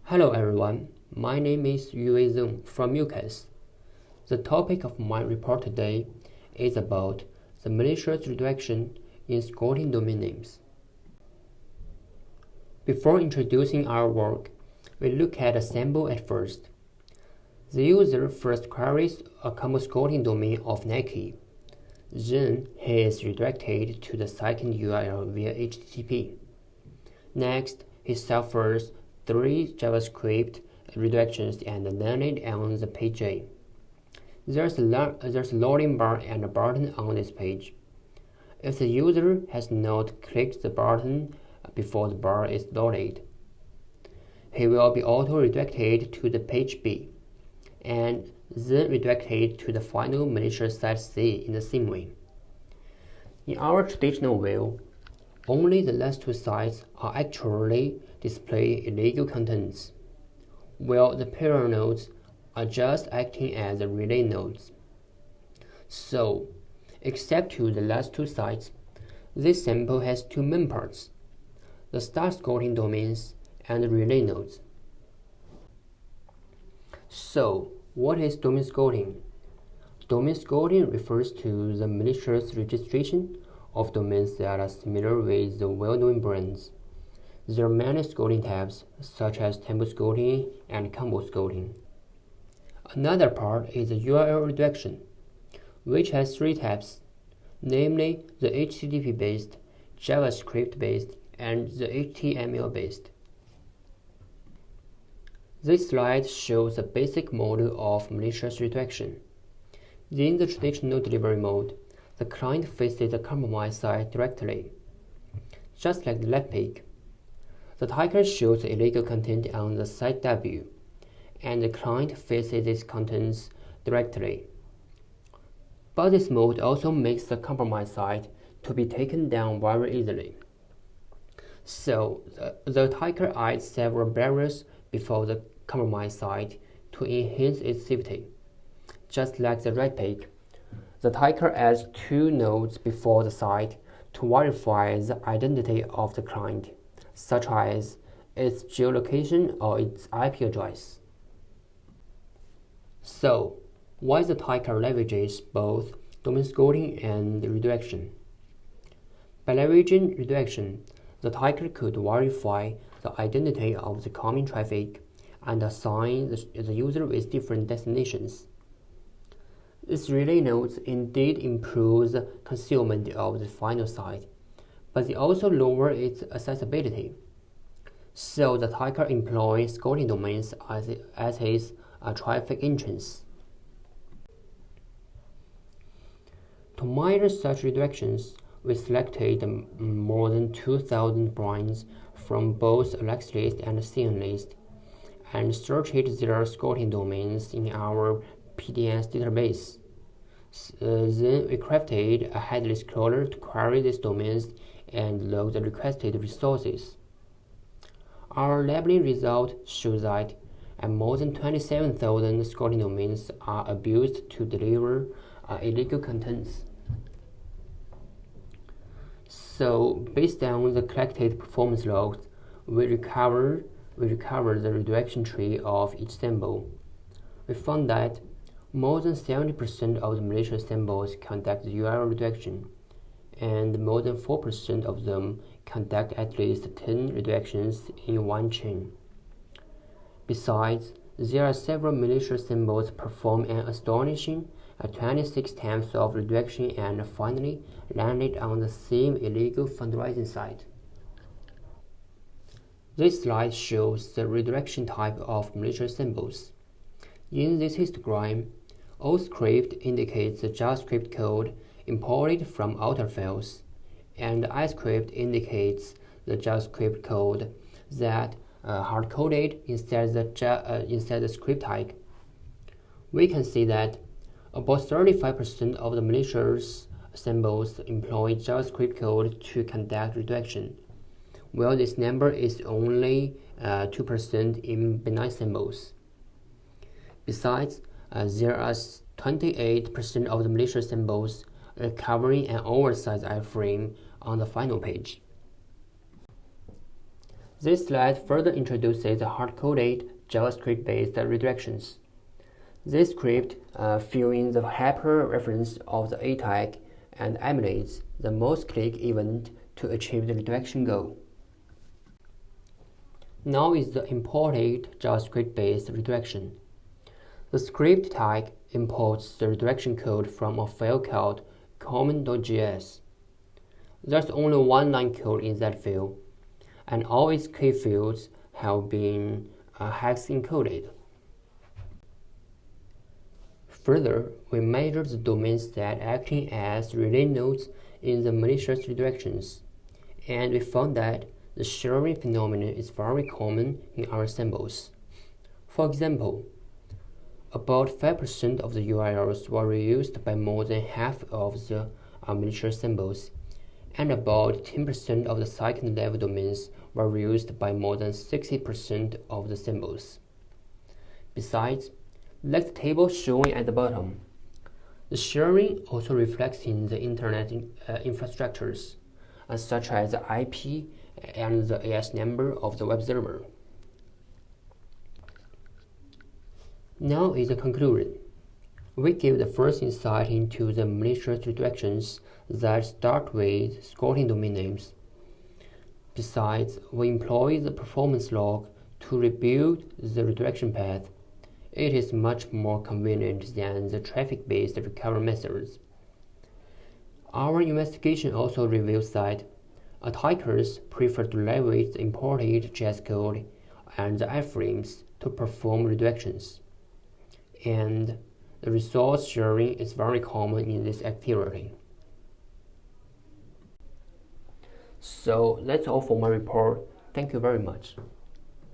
Hello everyone, my name is Yuwei Zeng from UCAS. The topic of my report today is about the malicious redirection in scoring domain names. Before introducing our work, we look at a sample at first. The user first queries a combo scoring domain of Nike. Then he is redirected to the second URL via HTTP. Next, he suffers 3 JavaScript redirections and landed on the page A. There's a loading bar and a button on this page. If the user has not clicked the button before the bar is loaded, he will be auto-redirected to the page B, and then redirected to the final malicious site C in the same way. In our traditional view, only the last 2 sites are actually display illegal contents, while the parent nodes are just acting as the relay nodes. So, except to the last 2 sites, this sample has 2 main parts: the start scoring domains and the relay nodes. So, what is domain scoring? Domain scoring refers to the malicious registration of domains that are similar with the well-known brands. There are many scoring types, such as tempo scoring and combo scoring. Another part is the URL redirection, which has 3 types, namely the HTTP-based, JavaScript-based, and the HTML-based. This slide shows the basic model of malicious redirection. In the traditional delivery mode, the client faces the compromised site directly. Just like the left peak, the attacker shows the illegal content on the site W, and the client faces its contents directly. But this mode also makes the compromised site to be taken down very easily. So, the attacker adds several barriers before the compromised site to enhance its safety. Just like the right peak, the attacker adds 2 nodes before the site to verify the identity of the client, such as its geolocation or its IP address. So, why the attacker leverages both domain scoring and redirection? By leveraging redirection, the attacker could verify the identity of the coming traffic and assign the user with different destinations. This relay nodes indeed improves the concealment of the final site, but they also lower its accessibility. So the attacker employs scoring domains as his traffic entrance. To monitor such redirections, we selected more than 2,000 brands from both Alex list and Xing list, and searched their scoring domains in our PDNS database. Then we crafted a headless crawler to query these domains and log the requested resources. Our labeling result shows that more than 27,000 scoring domains are abused to deliver illegal contents. So, based on the collected performance logs, we recovered the redirection tree of each sample. We found that more than 70% of the malicious samples conduct the URL redirection, and more than 4% of them conduct at least 10 redirections in one chain. Besides, there are several malicious samples perform an astonishing 26 times of redirection and finally landed on the same illegal fundraising site. This slide shows the redirection type of malicious samples. In this histogram, OScript indicates the JavaScript code imported from outer files, and iScript indicates the JavaScript code that hard-coded inside the script tag. We can see that about 35% of the malicious samples employ JavaScript code to conduct redirection, while this number is only 2% in benign samples. Besides, there are 28% of the malicious samples covering an oversized iframe on the final page. This slide further introduces hard-coded JavaScript-based redirections. This script fills in the hyperreference of the A tag and emulates the most click event to achieve the redirection goal. Now is the imported JavaScript-based redirection. The script tag imports the redirection code from a file called common.js. There's only one line code in that file, and all its key fields have been hex encoded. Further, we measured the domains that acting as relay nodes in the malicious redirections, and we found that the sharing phenomenon is very common in our samples. For example, about 5% of the URLs were reused by more than half of the malicious samples, and about 10% of the second-level domains were reused by more than 60% of the samples. Besides, like the table showing at the bottom, the sharing also reflects in the internet infrastructures, such as the IP and the AS number of the web server. Now is the conclusion. We give the first insight into the malicious redirections that start with squatting domain names. Besides, we employ the performance log to rebuild the redirection path. It is much more convenient than the traffic-based recovery methods. Our investigation also reveals that attackers prefer to leverage the imported JS code and the iframes to perform redirections, and the resource sharing is very common in this activity. So that's all for my report. Thank you very much.